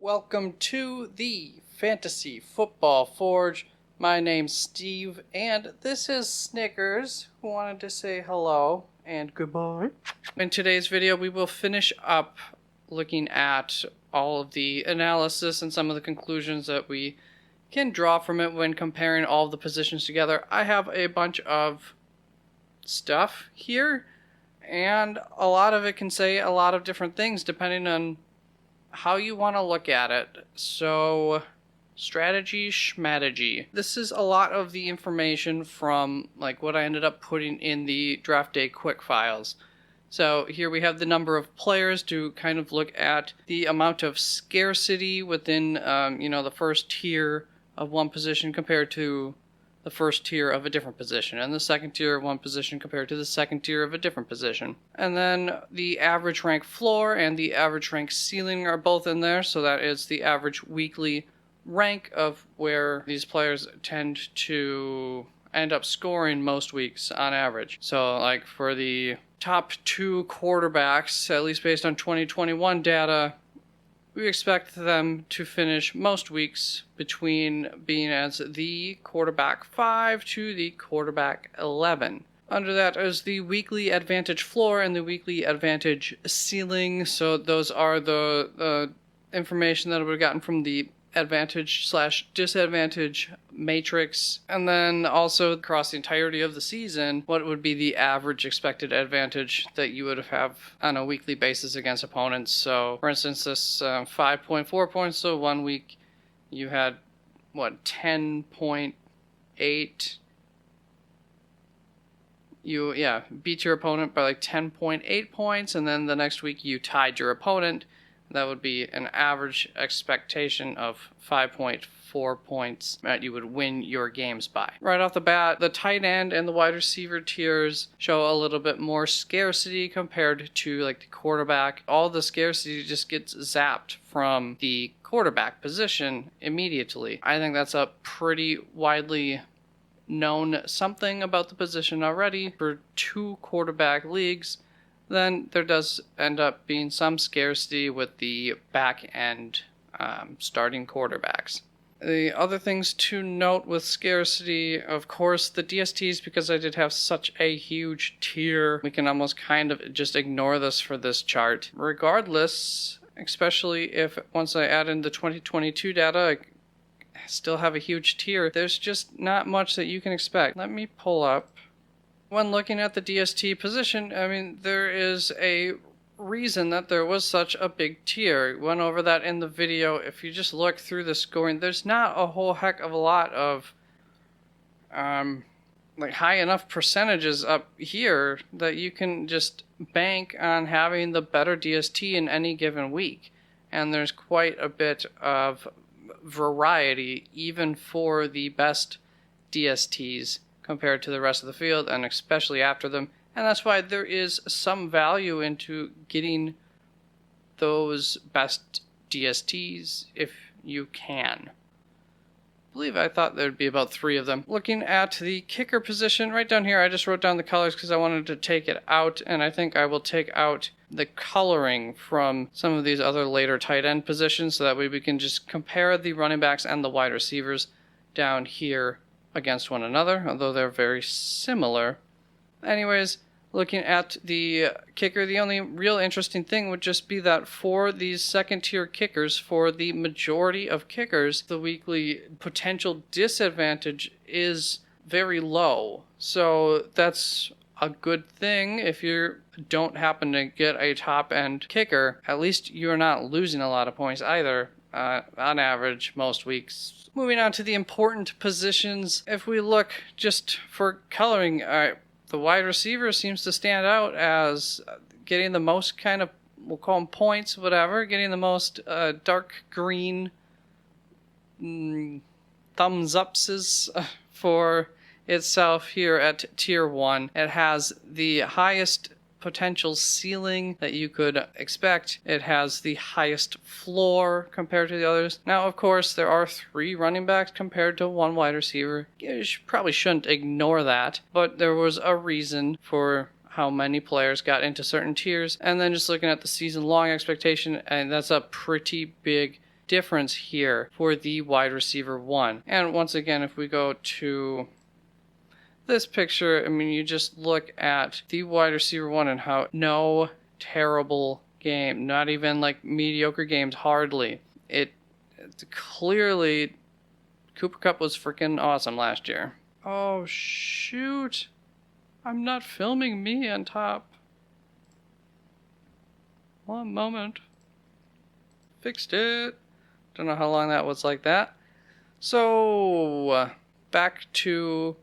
Welcome to the Fantasy Football Forge. My name's Steve, and this is Snickers, who wanted to say hello and goodbye. In today's video, we will finish up looking at all of the analysis and some of the conclusions that we can draw from it when comparing all of the positions together. I have a bunch of stuff here, and a lot of it can say a lot of different things depending on how you want to look at it. So, strategy, Shmadegy. This is a lot of the information from like what I ended up putting in the draft day quick files. So here we have the number of players to kind of look at the amount of scarcity within, the first tier of one position compared to the first tier of a different position, and the second tier of one position compared to the second tier of a different position. And then the average rank floor and the average rank ceiling are both in there, so that is the average weekly rank of where these players tend to end up scoring most weeks on average. So like for the top two quarterbacks, at least based on 2021 data, we expect them to finish most weeks between being as the quarterback 5 to the quarterback 11. Under that is the weekly advantage floor and the weekly advantage ceiling. So those are the information that we've gotten from the advantage/disadvantage matrix. And then also across the entirety of the season, what would be the average expected advantage that you would have on a weekly basis against opponents. So for instance, this 5.4 points, so 1 week you had 10.8. You beat your opponent by like 10.8 points, and then the next week you tied your opponent. That would be an average expectation of 5.4 points that you would win your games by. Right off the bat, the tight end and the wide receiver tiers show a little bit more scarcity compared to like the quarterback. All the scarcity just gets zapped from the quarterback position immediately. I think that's a pretty widely known something about the position already. For two quarterback leagues, then there does end up being some scarcity with the back end starting quarterbacks. The other things to note with scarcity, of course, the DSTs, because I did have such a huge tier, we can almost kind of just ignore this for this chart. Regardless, especially if once I add in the 2022 data, I still have a huge tier, there's just not much that you can expect. Let me pull up. When looking at the DST position, I mean, there is a reason that there was such a big tier. Went over that in the video. If you just look through the scoring, there's not a whole heck of a lot of high enough percentages up here that you can just bank on having the better DST in any given week. And there's quite a bit of variety even for the best DSTs compared to the rest of the field, and especially after them. And that's why there is some value into getting those best DSTs if you can. I thought there'd be about 3 of them. Looking at the kicker position, right down here, I just wrote down the colors because I wanted to take it out, and I think I will take out the coloring from some of these other later tight end positions, so that way we can just compare the running backs and the wide receivers down here against one another, although they're very similar. Anyways, looking at the kicker, the only real interesting thing would just be that for these second tier kickers, for the majority of kickers, the weekly potential disadvantage is very low. So that's a good thing. If you don't happen to get a top end kicker, at least you're not losing a lot of points either, on average most weeks. Moving on to the important positions, if we look just for coloring, the wide receiver seems to stand out as getting the most kind of, we'll call them points, whatever, getting the most dark green thumbs ups for itself here at tier 1. It has the highest potential ceiling that you could expect. It has the highest floor compared to the others. Now, of course, there are 3 running backs compared to 1 wide receiver. You probably shouldn't ignore that, but there was a reason for how many players got into certain tiers. And then just looking at the season-long expectation, and that's a pretty big difference here for the wide receiver 1. And once again, if we go to this picture, I mean, you just look at the wide receiver 1 and how no terrible game, not even like mediocre games, hardly. It's clearly Cooper Kupp was freaking awesome last year. Oh, shoot. I'm not filming me on top. One moment. Fixed it. Don't know how long that was like that. So, back to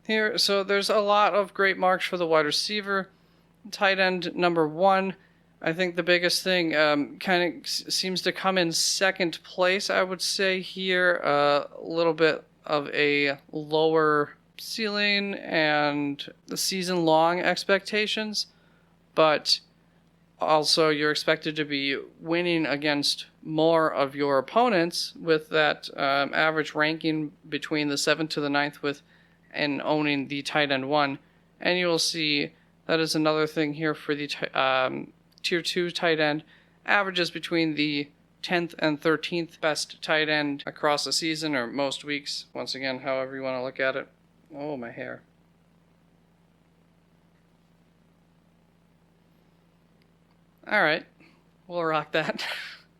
here. So, there's a lot of great marks for the wide receiver. Tight end number 1. I think the biggest thing kind of seems to come in second place, I would say here. A little bit of a lower ceiling and the season-long expectations, but also you're expected to be winning against more of your opponents with that average ranking between the 7th to the 9th and owning the tight end 1. And you will see that is another thing here for the Tier 2 tight end, averages between the 10th and 13th best tight end across the season or most weeks. Once again, however you want to look at it. Oh, my hair. All right, we'll rock that.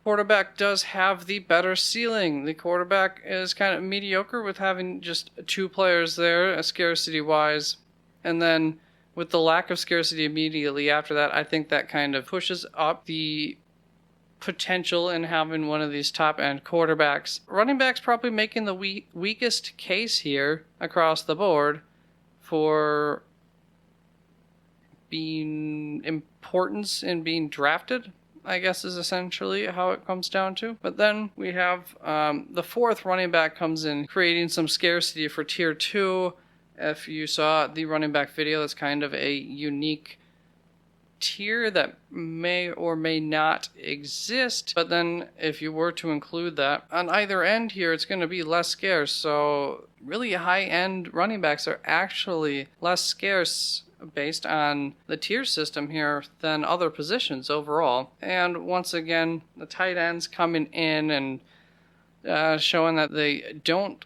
Quarterback does have the better ceiling. The quarterback is kind of mediocre with having just 2 players there, scarcity-wise. And then with the lack of scarcity immediately after that, I think that kind of pushes up the potential in having one of these top-end quarterbacks. Running back's probably making the weakest case here across the board for being importance in being drafted, I guess is essentially how it comes down to. But then we have the 4th running back comes in, creating some scarcity for Tier 2. If you saw the running back video, that's kind of a unique tier that may or may not exist. But then if you were to include that on either end here, it's going to be less scarce. So really high-end running backs are actually less scarce based on the tier system here than other positions overall. And once again, the tight ends coming in and showing that they don't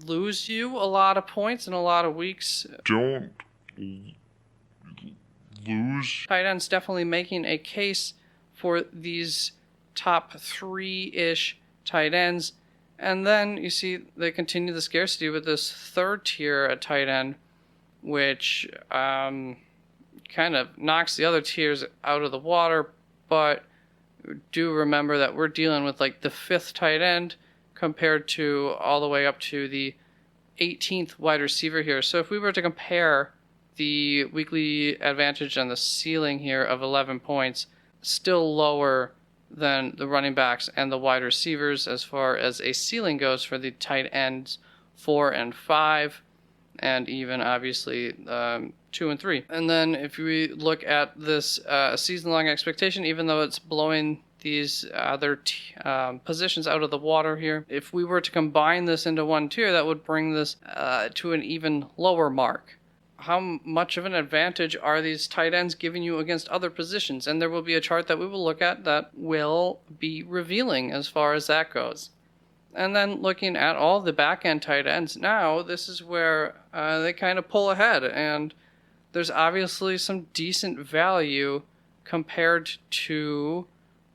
lose you a lot of points in a lot of weeks. Don't lose. Tight ends definitely making a case for these top 3-ish tight ends. And then you see they continue the scarcity with this 3rd tier at tight end, which kind of knocks the other tiers out of the water. But do remember that we're dealing with like the 5th tight end compared to all the way up to the 18th wide receiver here. So if we were to compare the weekly advantage on the ceiling here of 11 points, still lower than the running backs and the wide receivers as far as a ceiling goes for the tight ends 4 and 5, and even obviously 2 and 3. And then if we look at this season-long expectation, even though it's blowing these other positions out of the water here, if we were to combine this into one tier, that would bring this to an even lower mark. How much of an advantage are these tight ends giving you against other positions? And there will be a chart that we will look at that will be revealing as far as that goes. And then looking at all the back-end tight ends, now this is where they kind of pull ahead, and there's obviously some decent value compared to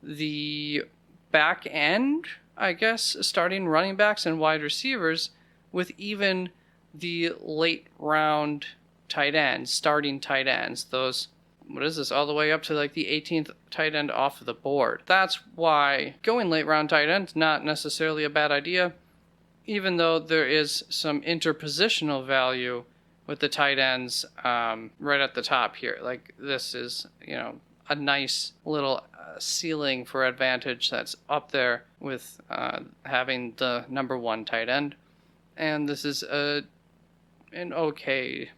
the back end, I guess, starting running backs and wide receivers, with even the late round tight ends, starting tight ends, those, what is this, all the way up to like the 18th tight end off of the board. That's why going late round tight end is not necessarily a bad idea, even though there is some interpositional value with the tight ends right at the top here. Like this is, a nice little ceiling for advantage that's up there with having the number 1 tight end. And this is an okay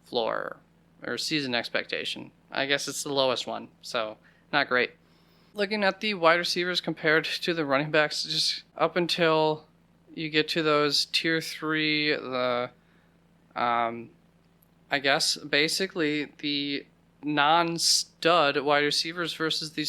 floor or season expectation. I guess it's the lowest one, so not great. Looking at the wide receivers compared to the running backs, just up until you get to those tier 3, the I guess basically the non-stud wide receivers versus the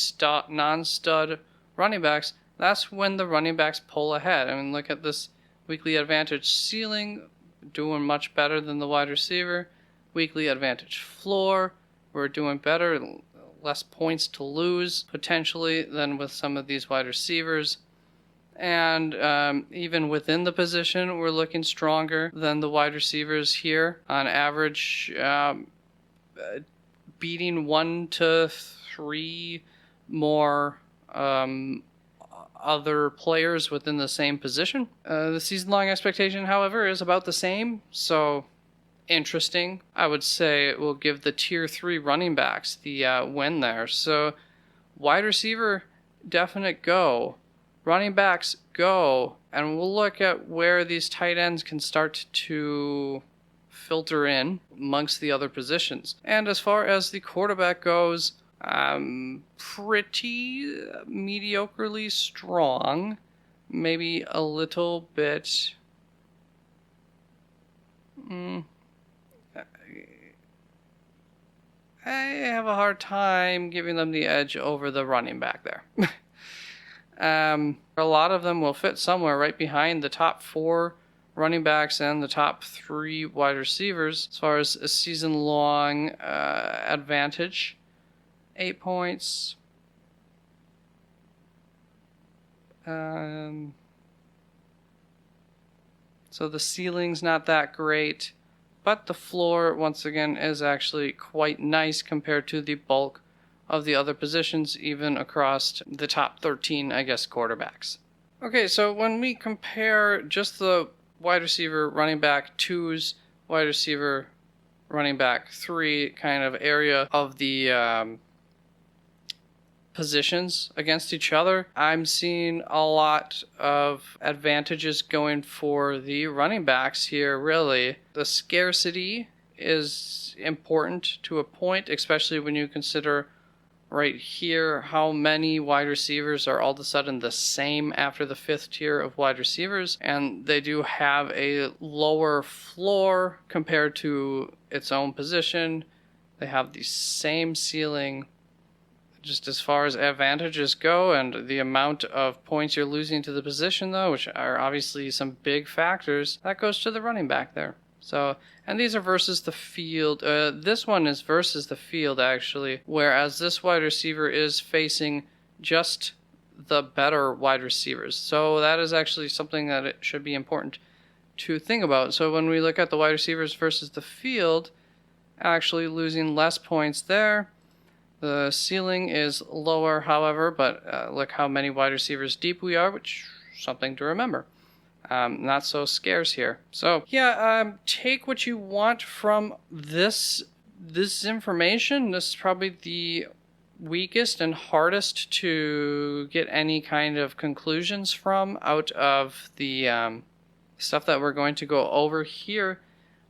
non-stud running backs, that's when the running backs pull ahead. I mean, look at this weekly advantage ceiling, doing much better than the wide receiver. Weekly advantage floor, we're doing better, less points to lose potentially than with some of these wide receivers. And even within the position, we're looking stronger than the wide receivers here. On average, beating 1 to 3 more other players within the same position. The season-long expectation, however, is about the same, so interesting. I would say it will give the tier 3 running backs the win there. So wide receiver, definite go. Running backs, go. And we'll look at where these tight ends can start to filter in amongst the other positions. And as far as the quarterback goes, pretty mediocrely strong. Maybe a little bit... I have a hard time giving them the edge over the running back there. A lot of them will fit somewhere right behind the top 4 running backs and the top 3 wide receivers as far as a season-long advantage. 8 points. So the ceiling's not that great, but the floor, once again, is actually quite nice compared to the bulk of the other positions, even across the top 13, I guess, quarterbacks. Okay, so when we compare just the wide receiver, running back 2's, wide receiver, running back 3 kind of area of the positions against each other, I'm seeing a lot of advantages going for the running backs here, really. The scarcity is important to a point, especially when you consider right here how many wide receivers are all of a sudden the same after the 5th tier of wide receivers, and they do have a lower floor compared to its own position. They have the same ceiling just as far as advantages go, and the amount of points you're losing to the position, though, which are obviously some big factors, that goes to the running back there. So, and these are versus the field. This one is versus the field, actually, whereas this wide receiver is facing just the better wide receivers. So that is actually something that it should be important to think about. So when we look at the wide receivers versus the field, actually losing less points there. The ceiling is lower, however, but look how many wide receivers deep we are, which is something to remember. Not so scarce here. So yeah, take what you want from this information. This is probably the weakest and hardest to get any kind of conclusions from out of the stuff that we're going to go over here.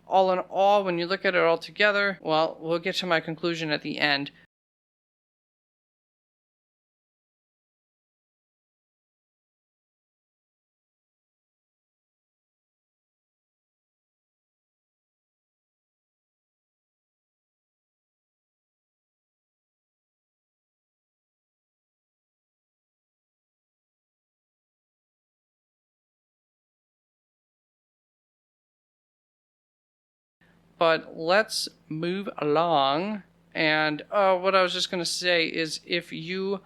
All in all, when you look at it all together, well, we'll get to my conclusion at the end. But let's move along. And what I was just going to say is if you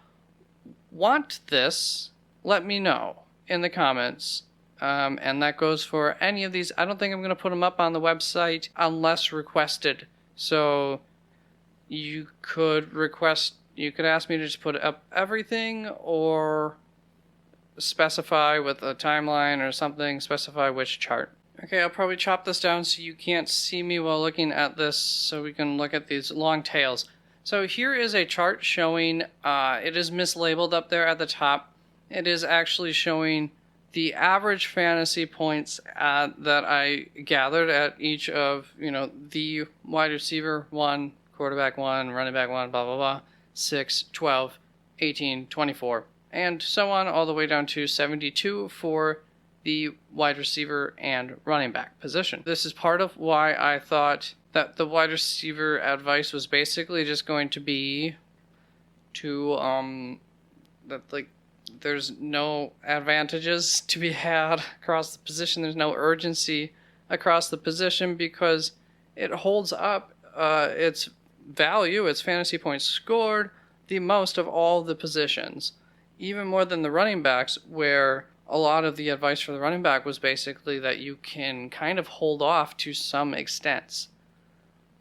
want this, let me know in the comments. And that goes for any of these. I don't think I'm going to put them up on the website unless requested. So you could ask me to just put up everything, or specify with a timeline or something, specify which chart. Okay, I'll probably chop this down so you can't see me while looking at this, so we can look at these long tails. So here is a chart showing, it is mislabeled up there at the top. It is actually showing the average fantasy points that I gathered at each of, the wide receiver 1, quarterback 1, running back 1, blah, blah, blah, 6, 12, 18, 24, and so on, all the way down to 72 for the wide receiver and running back position. This is part of why I thought that the wide receiver advice was basically just going to be to there's no advantages to be had across the position. There's no urgency across the position because it holds up its value, its fantasy points scored, the most of all the positions. Even more than the running backs, where a lot of the advice for the running back was basically that you can kind of hold off to some extent.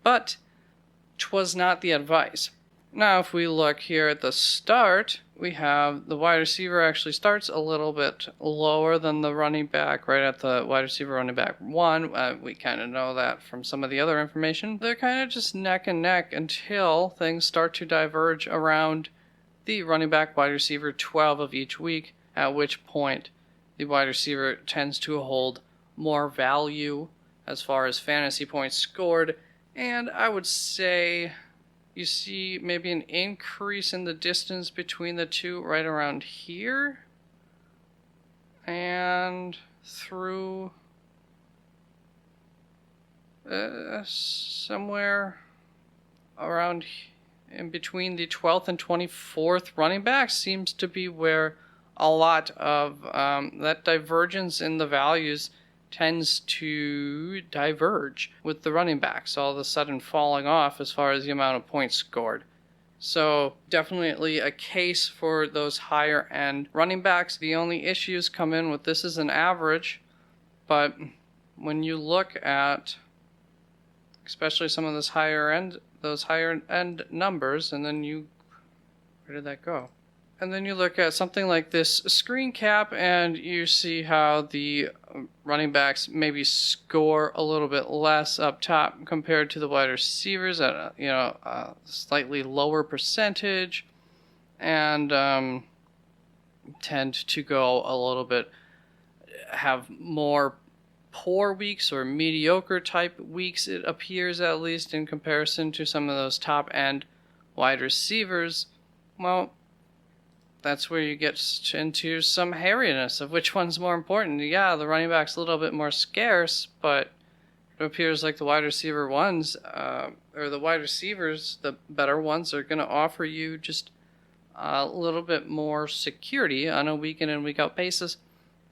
But 'twas not the advice. Now, if we look here at the start, we have the wide receiver actually starts a little bit lower than the running back, right at the wide receiver running back 1. We kind of know that from some of the other information. They're kind of just neck and neck until things start to diverge around the running back wide receiver 12 of each week, at which point the wide receiver tends to hold more value as far as fantasy points scored. And I would say you see maybe an increase in the distance between the two right around here. And through somewhere around in between the 12th and 24th running backs seems to be where a lot of that divergence in the values tends to diverge, with the running backs all of a sudden falling off as far as the amount of points scored. So definitely a case for those higher end running backs. The only issues come in with this is an average, but when you look at especially some of those higher end numbers, and then where did that go? And then you look at something like this screen cap, and you see how the running backs maybe score a little bit less up top compared to the wide receivers at a slightly lower percentage, and tend to go a little bit, have more poor weeks or mediocre type weeks, it appears, at least in comparison to some of those top end wide receivers. Well, that's where you get into some hairiness of which one's more important. Yeah, the running back's a little bit more scarce, but it appears like the wide receiver ones, or the wide receivers, the better ones, are going to offer you just a little bit more security on a week in and week out basis.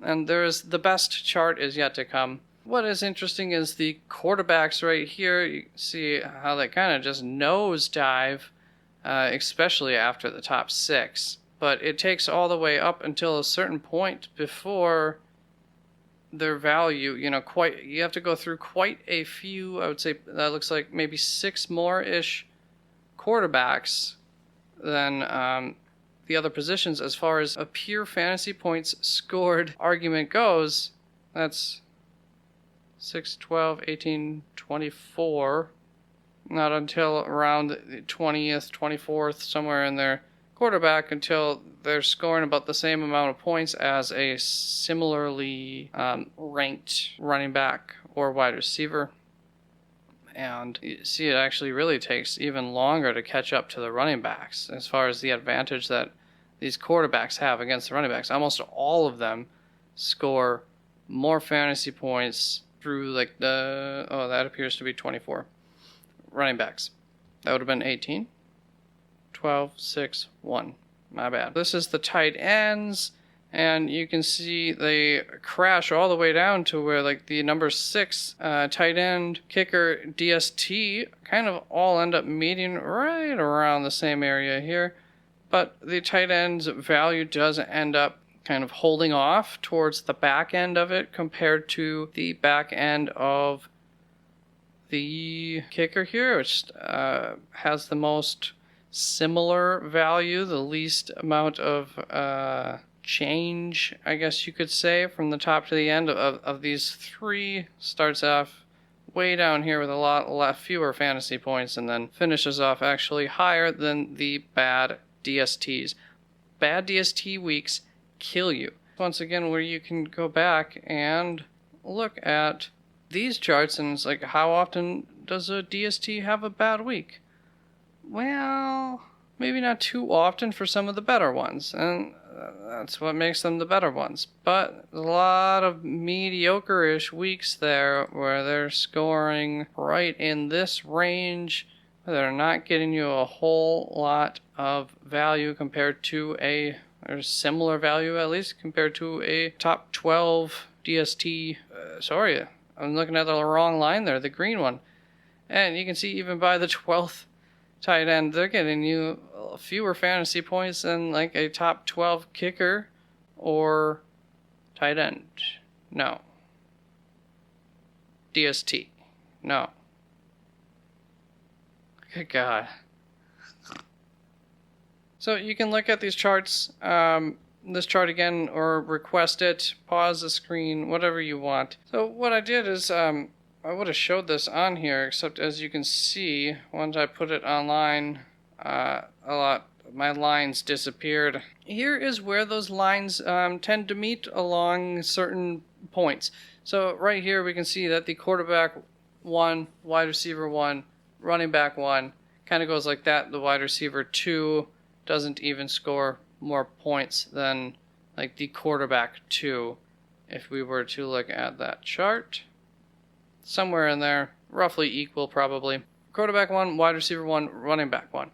And the best chart is yet to come. What is interesting is the quarterbacks right here. You see how they kind of just nosedive, especially after the top 6. But it takes all the way up until a certain point before their value, you have to go through quite a few, I would say that looks like maybe 6 more-ish quarterbacks than the other positions as far as a pure fantasy points scored argument goes. That's 6, 12, 18, 24. Not until around the 20th, 24th, somewhere in there, quarterback, until they're scoring about the same amount of points as a similarly ranked running back or wide receiver. And you see, it actually really takes even longer to catch up to the running backs as far as the advantage that these quarterbacks have against the running backs. Almost all of them score more fantasy points through that appears to be 24 running backs. That would have been 18. 12, 6, 1. My bad. This is the tight ends, and you can see they crash all the way down to where the number 6 tight end, kicker, DST kind of all end up meeting right around the same area here. But the tight end's value does end up kind of holding off towards the back end of it compared to the back end of the kicker here, which has the most similar value, the least amount of change, I guess you could say, from the top to the end of these 3. Starts off way down here with a lot fewer fantasy points, and then finishes off actually higher than the bad DSTs. Bad DST weeks kill you. Once again, where you can go back and look at these charts, and it's like, how often does a DST have a bad week? Well, maybe not too often for some of the better ones, and that's what makes them the better ones. But a lot of mediocre-ish weeks there where they're scoring right in this range. They're not getting you a whole lot of value compared to a There's similar value, at least, compared to a top 12 DST. Sorry, I'm looking at the wrong line there, the green one. And you can see even by the 12th tight end, they're getting you fewer fantasy points than like a top 12 kicker or tight end. No. DST. No. Good God. So you can look at these charts, this chart again, or request it, pause the screen, whatever you want. So what I did is, I would have showed this on here, except as you can see, once I put it online, my lines disappeared. Here is where those lines tend to meet along certain points. So right here we can see that the quarterback 1, wide receiver 1, running back 1, kind of goes like that. The wide receiver 2 doesn't even score more points than like the quarterback 2 if we were to look at that chart. Somewhere in there, roughly equal probably. Quarterback 1, wide receiver 1, running back 1.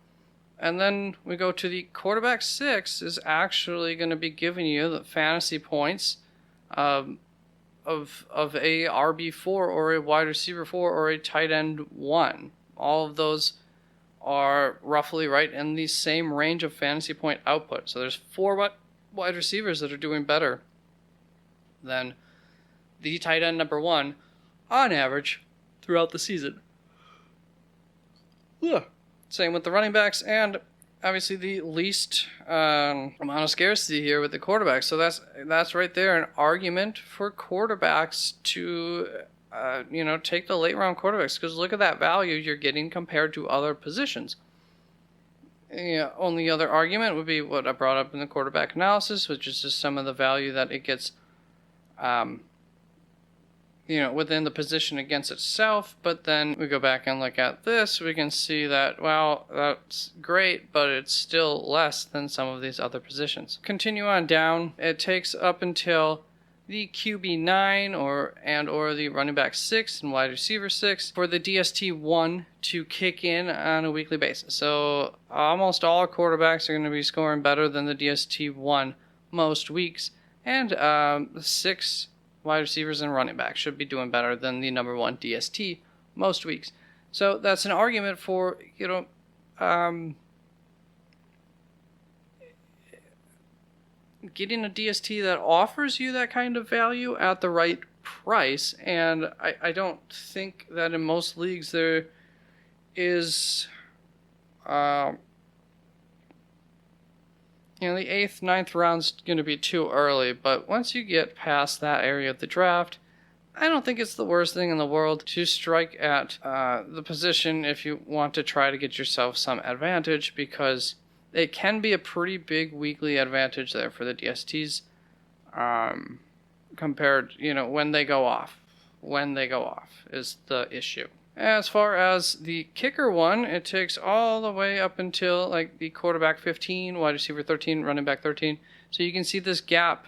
And then we go to the quarterback 6 is actually going to be giving you the fantasy points of a RB4 or a wide receiver 4 or a tight end 1. All of those are roughly right in the same range of fantasy point output. So there's 4 wide receivers that are doing better than the tight end number 1 on average throughout the season. Yeah. Same with the running backs, and obviously the least amount of scarcity here with the quarterbacks. So that's right there an argument for quarterbacks to take the late round quarterbacks, because look at that value you're getting compared to other positions. Only other argument would be what I brought up in the quarterback analysis, which is just some of the value that it gets within the position against itself. But then we go back and look at this, we can see that, well, that's great, but it's still less than some of these other positions. Continue on down, it takes up until the QB9 or the running back 6 and wide receiver 6 for the DST1 to kick in on a weekly basis. So almost all quarterbacks are going to be scoring better than the DST1 most weeks, and 6 wide receivers and running backs should be doing better than the number 1 DST most weeks. So that's an argument for, getting a DST that offers you that kind of value at the right price. And I don't think that in most leagues there is, the 8th, 9th round's going to be too early. But once you get past that area of the draft, I don't think it's the worst thing in the world to strike at the position if you want to try to get yourself some advantage, because it can be a pretty big weekly advantage there for the DSTs compared, when they go off. When they go off is the issue. As far as the kicker one, it takes all the way up until like the quarterback 15, wide receiver 13, running back 13. So you can see this gap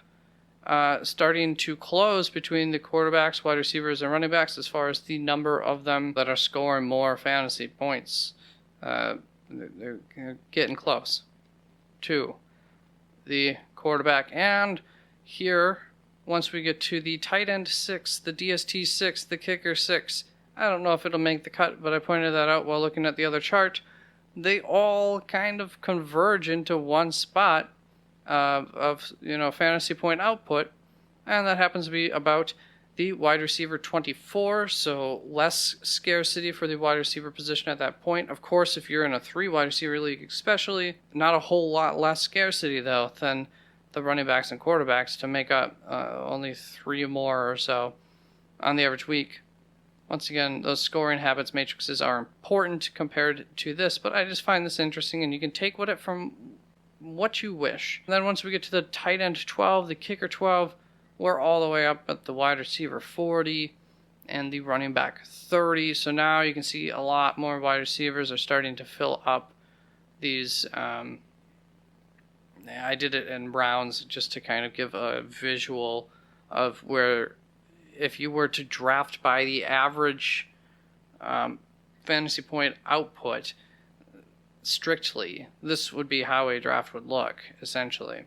starting to close between the quarterbacks, wide receivers, and running backs as far as the number of them that are scoring more fantasy points. They're getting close to the quarterback. And here, once we get to the tight end 6, the DST 6, the kicker 6, I don't know if it'll make the cut, but I pointed that out while looking at the other chart. They all kind of converge into one spot of fantasy point output, and that happens to be about the wide receiver 24, so less scarcity for the wide receiver position at that point. Of course, if you're in a 3 wide receiver league especially, not a whole lot less scarcity though than the running backs and quarterbacks to make up only 3 more or so on the average week. Once again, those scoring habits matrices are important compared to this, but I just find this interesting, and you can take from what you wish. And then once we get to the tight end 12, the kicker 12, we're all the way up at the wide receiver 40 and the running back 30. So now you can see a lot more wide receivers are starting to fill up these. I did it in rounds just to kind of give a visual of where, if you were to draft by the average fantasy point output strictly, this would be how a draft would look, essentially.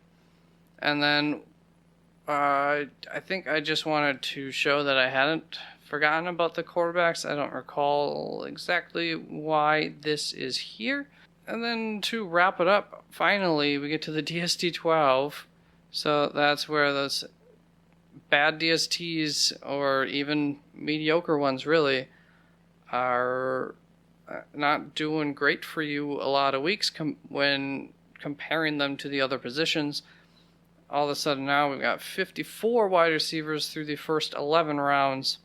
And then I think I just wanted to show that I hadn't forgotten about the quarterbacks. I don't recall exactly why this is here. And then to wrap it up, finally, we get to the DST-12. So that's where those bad DSTs, or even mediocre ones really, are not doing great for you a lot of weeks when comparing them to the other positions. All of a sudden now we've got 54 wide receivers through the first 11 rounds.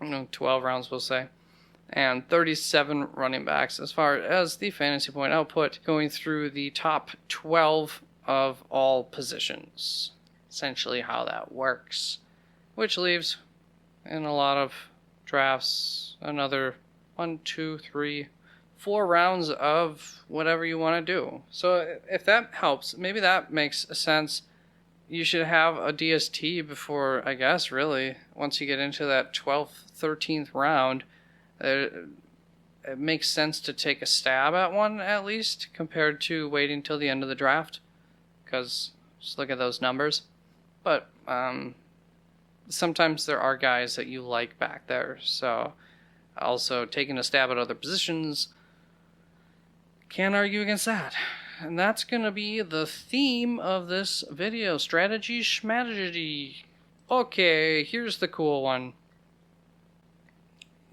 12 rounds we'll say. And 37 running backs as far as the fantasy point output, going through the top 12 of all positions. Essentially how that works. Which leaves, in a lot of drafts, another 1, 2, 3, 4 rounds of whatever you want to do. So if that helps, maybe that makes sense. You should have a DST before, I guess, really, once you get into that 12th, 13th round. It makes sense to take a stab at one, at least, compared to waiting till the end of the draft. Because, just look at those numbers. But, sometimes there are guys that you like back there. So, also, taking a stab at other positions, can't argue against that. And that's going to be the theme of this video. Strategy, Shmadegy. Okay, here's the cool one.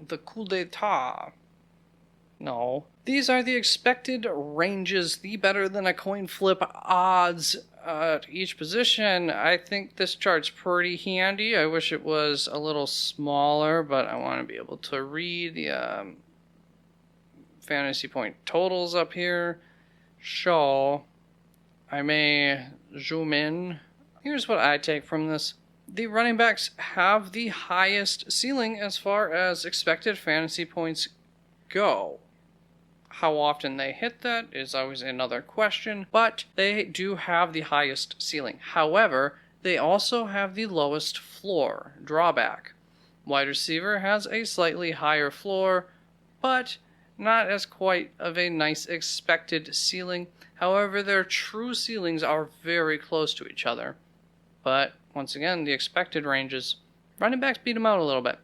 The coup d'etat. No. These are the expected ranges, the better than a coin flip odds at each position. I think this chart's pretty handy. I wish it was a little smaller, but I want to be able to read the fantasy point totals up here. So, I may zoom in. Here's what I take from this. The running backs have the highest ceiling as far as expected fantasy points go. How often they hit that is always another question, but they do have the highest ceiling. However, they also have the lowest floor drawback. Wide receiver has a slightly higher floor, but not as quite of a nice expected ceiling. However, their true ceilings are very close to each other. But, once again, the expected ranges, running backs beat them out a little bit.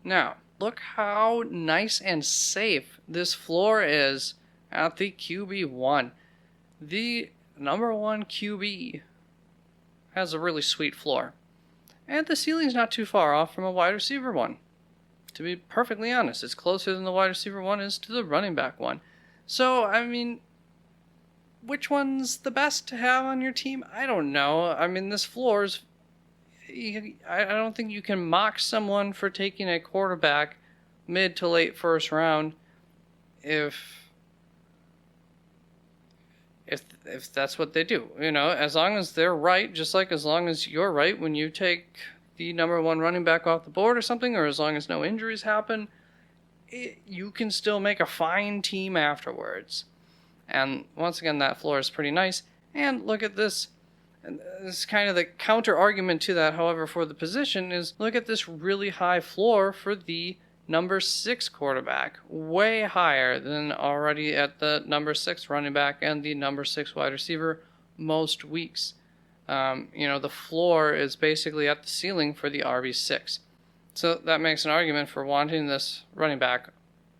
Now, look how nice and safe this floor is at the QB1. The number one QB has a really sweet floor. And the ceiling's not too far off from a wide receiver one. To be perfectly honest, it's closer than the wide receiver one is to the running back one. So, I mean, which one's the best to have on your team? I don't know. I mean, this floor is... I don't think you can mock someone for taking a quarterback mid to late first round if that's what they do. You know, as long as they're right, just like as long as you're right when you take the number one running back off the board or something, or as long as no injuries happen, you can still make a fine team afterwards. And once again, that floor is pretty nice. And look at this. And this is kind of the counter argument to that, however, for the position is look at this really high floor for the number 6 quarterback. Way higher than already at the number 6 running back and the number 6 wide receiver most weeks. The floor is basically at the ceiling for the RB6. So that makes an argument for wanting this running back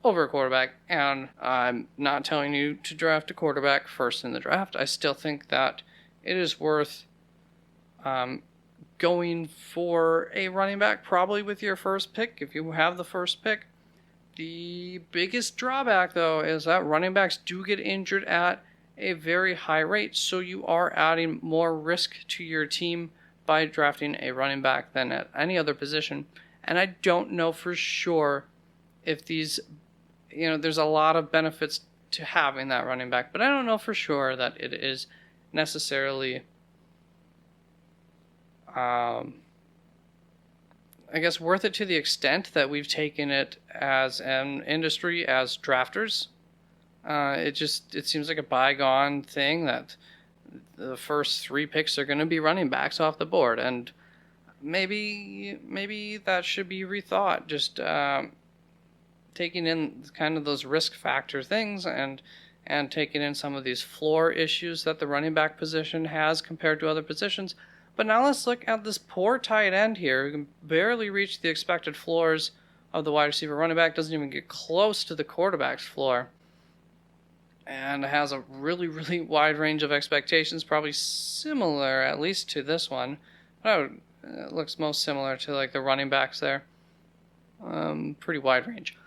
over a quarterback, and I'm not telling you to draft a quarterback first in the draft. I still think that it is worth going for a running back probably with your first pick if you have the first pick. The biggest drawback, though, is that running backs do get injured at a very high rate, so you are adding more risk to your team by drafting a running back than at any other position. And I don't know for sure if these... there's a lot of benefits to having that running back, but I don't know for sure that it is necessarily, I guess, worth it to the extent that we've taken it as an industry as drafters. It seems like a bygone thing that the first 3 picks are going to be running backs off the board, and maybe that should be rethought. Just taking in kind of those risk factor things and and taking in some of these floor issues that the running back position has compared to other positions. But now let's look at this poor tight end here, who can barely reach the expected floors of the wide receiver. Running back doesn't even get close to the quarterback's floor, and has a really, really wide range of expectations, probably similar at least to this one. But it looks most similar to like the running backs there. Pretty wide range.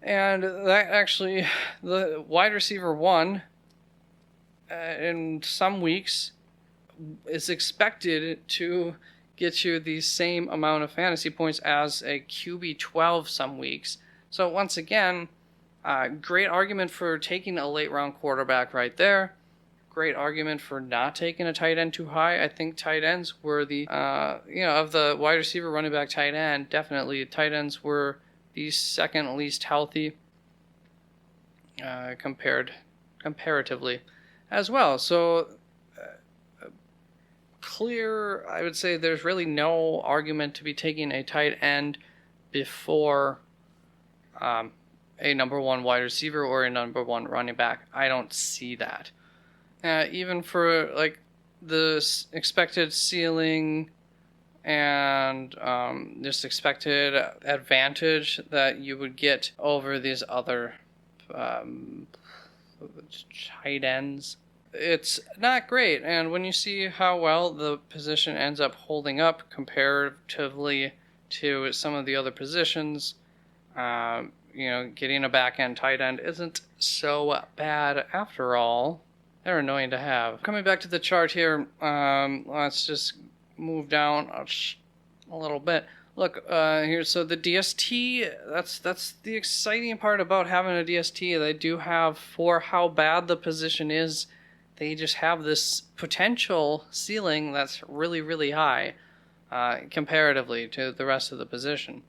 And that actually, the wide receiver 1 in some weeks is expected to get you the same amount of fantasy points as a QB 12 some weeks. So once again, great argument for taking a late round quarterback right there. Great argument for not taking a tight end too high. I think tight ends were the, of the wide receiver, running back, tight end, definitely tight ends were the second least healthy comparatively as well. So clear, I would say there's really no argument to be taking a tight end before a number 1 wide receiver or a number 1 running back. I don't see that. Even for like the expected ceiling and just expected advantage that you would get over these other tight ends, it's not great. And when you see how well the position ends up holding up comparatively to some of the other positions, getting a back end tight end isn't so bad after all. They're annoying to have. Coming back to the chart here, let's just move down a little bit. Look here, so the DST, that's the exciting part about having a DST. They do have, for how bad the position is, they just have this potential ceiling that's really, really high comparatively to the rest of the position.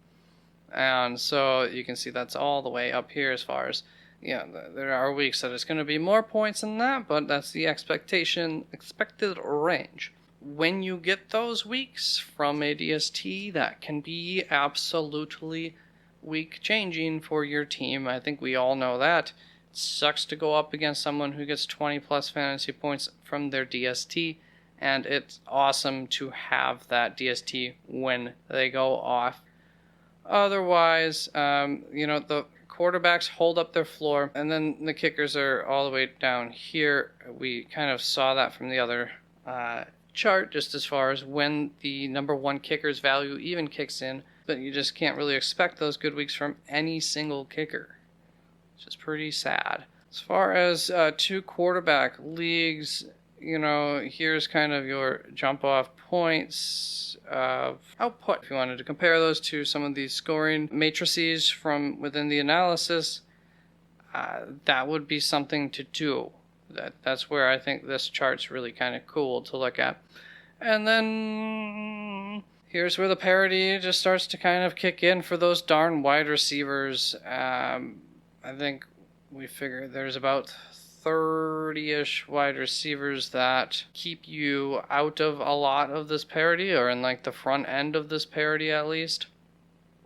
And so you can see that's all the way up here as far as, there are weeks that it's going to be more points than that, but that's the expected range. When you get those weeks from a DST, that can be absolutely week changing for your team. I think we all know that. It sucks to go up against someone who gets 20 plus fantasy points from their DST, and it's awesome to have that DST when they go off. Otherwise, the quarterbacks hold up their floor, and then the kickers are all the way down here. We kind of saw that from the other chart, just as far as when the number 1 kicker's value even kicks in, but you just can't really expect those good weeks from any single kicker, which is pretty sad. As far as 2 quarterback leagues, here's kind of your jump off points of output. If you wanted to compare those to some of these scoring matrices from within the analysis, that would be something to do. That's where I think this chart's really kind of cool to look at. And then here's where the parity just starts to kind of kick in for those darn wide receivers. I think we figure there's about 30-ish wide receivers that keep you out of a lot of this parity, or in like the front end of this parity at least.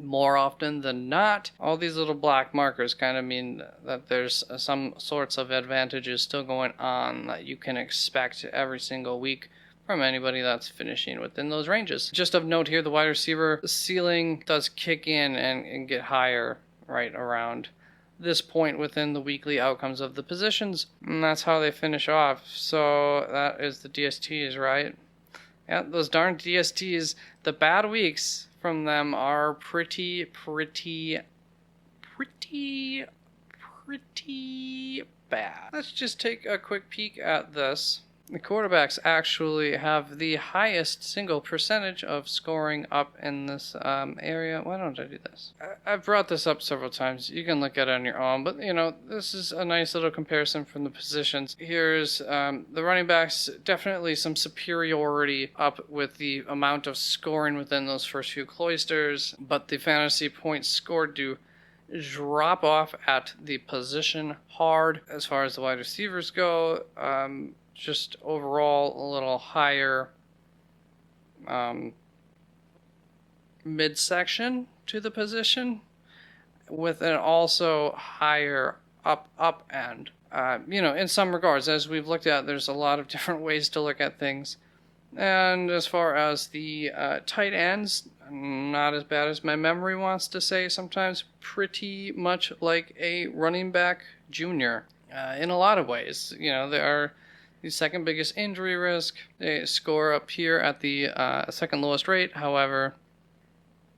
More often than not, all these little black markers kind of mean that there's some sorts of advantages still going on that you can expect every single week from anybody that's finishing within those ranges. Just of note here, the wide receiver ceiling does kick in and get higher right around this point within the weekly outcomes of the positions, and that's how they finish off. So that is the DSTs, right? Yeah, those darn DSTs, the bad weeks from them are pretty bad. Let's just take a quick peek at this. The quarterbacks actually have the highest single percentage of scoring up in this area. Why don't I do this? I've brought this up several times. You can look at it on your own, but this is a nice little comparison from the positions. Here's the running backs, definitely some superiority up with the amount of scoring within those first few cloisters, but the fantasy points scored do drop off at the position hard. As far as the wide receivers go, just overall a little higher midsection to the position, with an also higher up end. In some regards, as we've looked at, there's a lot of different ways to look at things. And as far as the tight ends, not as bad as my memory wants to say. Sometimes pretty much like a running back junior in a lot of ways. They are the second biggest injury risk. They score up here at the second lowest rate. However,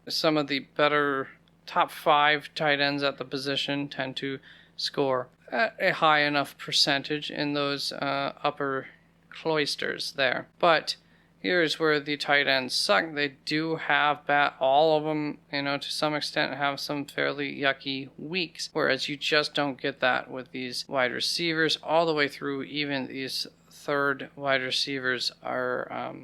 some of the better top 5 tight ends at the position tend to score at a high enough percentage in those upper cloisters there. But here's where the tight ends suck. They do have all of them, to some extent have some fairly yucky weeks, whereas you just don't get that with these wide receivers all the way through. Even these third wide receivers are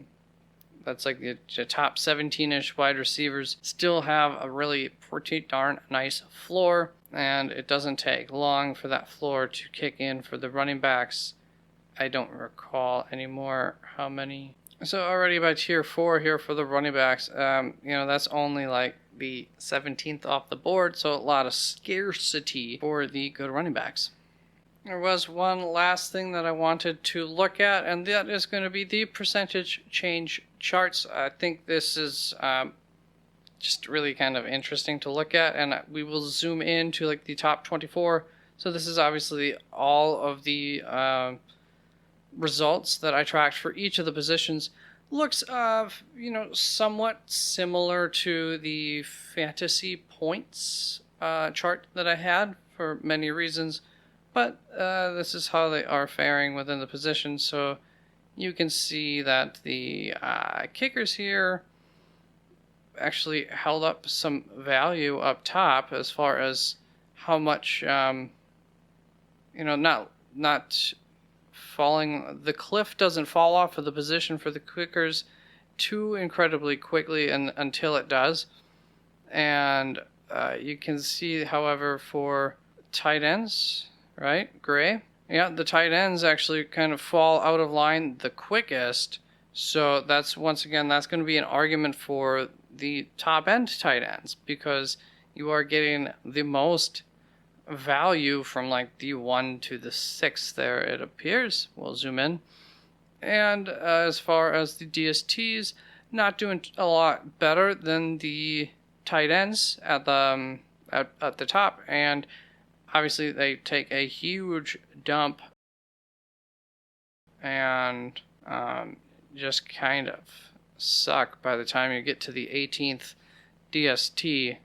that's like the top 17-ish wide receivers still have a really pretty darn nice floor, and it doesn't take long for that floor to kick in for the running backs. I don't recall anymore how many. So already by tier 4 here for the running backs, that's only like the 17th off the board, so a lot of scarcity for the good running backs. There was one last thing that I wanted to look at, and that is going to be the percentage change charts. I think this is just really kind of interesting to look at, and we will zoom in to like the top 24. So this is obviously all of the results that I tracked for each of the positions. Looks somewhat similar to the fantasy points chart that I had for many reasons, but this is how they are faring within the position. So you can see that the kickers here actually held up some value up top as far as how much not falling. The cliff doesn't fall off of the position for the kickers too incredibly quickly until it does. And you can see, however, for tight ends, right, gray, the tight ends actually kind of fall out of line the quickest. So that's going to be an argument for the top end tight ends, because you are getting the most value from like the 1 to the 6 there, it appears. We'll zoom in. And as far as the DSTs, not doing a lot better than the tight ends at the top, and obviously they take a huge dump and just kind of suck by the time you get to the 18th DST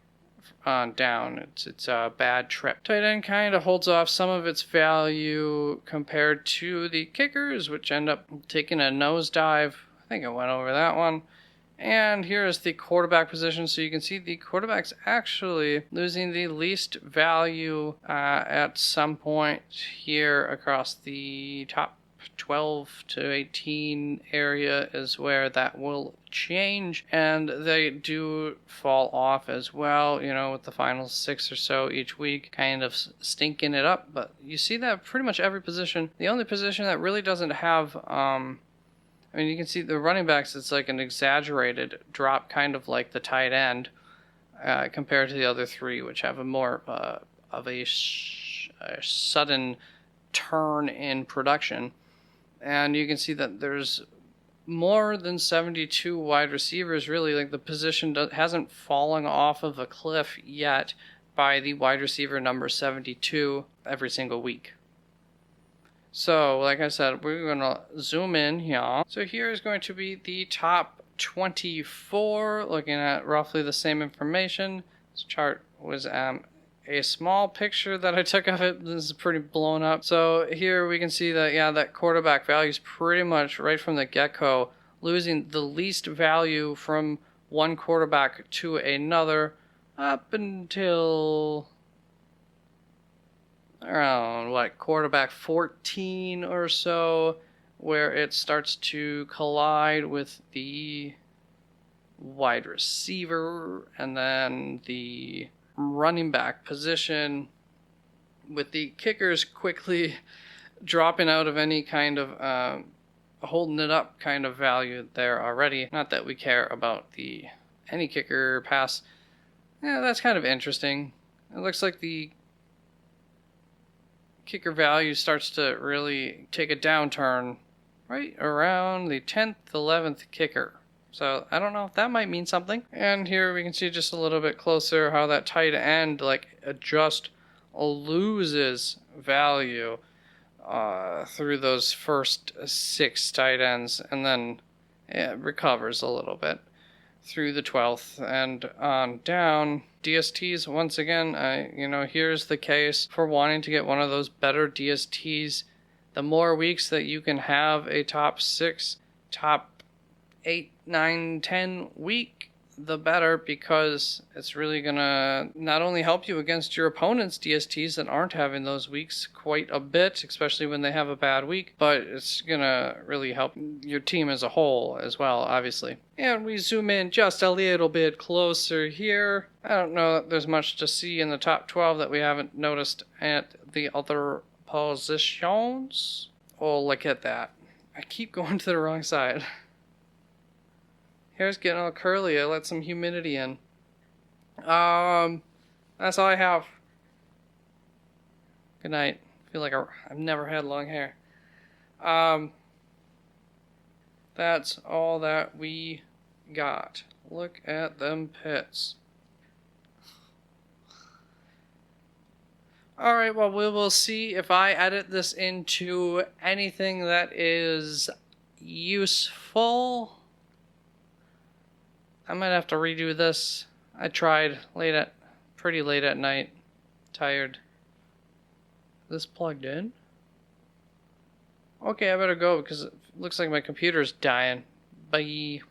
down. It's a bad trip. Tight end kind of holds off some of its value compared to the kickers, which end up taking a nosedive. I think I went over that one. And here is the quarterback position. So you can see the quarterback's actually losing the least value at some point here across the top 12 to 18 area is where that will change, and they do fall off as well, with the final 6 or so each week kind of stinking it up. But you see that pretty much every position. The only position that really doesn't have you can see the running backs, it's like an exaggerated drop, kind of like the tight end, compared to the other 3, which have a more of a sudden turn in production. And you can see that there's more than 72 wide receivers, really. Like the position hasn't fallen off of a cliff yet by the wide receiver number 72 every single week. So, like I said, we're going to zoom in here. So here is going to be the top 24, looking at roughly the same information. This chart was a small picture that I took of it. This is pretty blown up. So here we can see that, that quarterback value is pretty much right from the get-go losing the least value from one quarterback to another up until around quarterback 14 or so, where it starts to collide with the wide receiver and then the running back position, with the kickers quickly dropping out of any kind of holding it up kind of value there already. Not that we care about any kicker pass. That's kind of interesting. It looks like the kicker value starts to really take a downturn right around the 10th, 11th kicker. So I don't know if that might mean something. And here we can see just a little bit closer how that tight end just loses value through those first 6 tight ends, and then it recovers a little bit through the 12th and on down. DSTs, once again, here's the case for wanting to get one of those better DSTs. The more weeks that you can have a top 6, top 8, 9, 10 week, the better, because it's really gonna not only help you against your opponent's DSTs that aren't having those weeks quite a bit, especially when they have a bad week, but it's gonna really help your team as a whole as well, obviously. And we zoom in just a little bit closer here. I don't know that there's much to see in the top 12 that we haven't noticed at the other positions. Oh, look at that. I keep going to the wrong side. Hair's getting all curly. I let some humidity in. That's all I have. Good night. I feel like I've never had long hair. That's all that we got. Look at them pits. Alright, well, we will see if I edit this into anything that is useful. I might have to redo this. I tried pretty late at night. Tired. This plugged in? Okay, I better go because it looks like my computer's dying. Bye.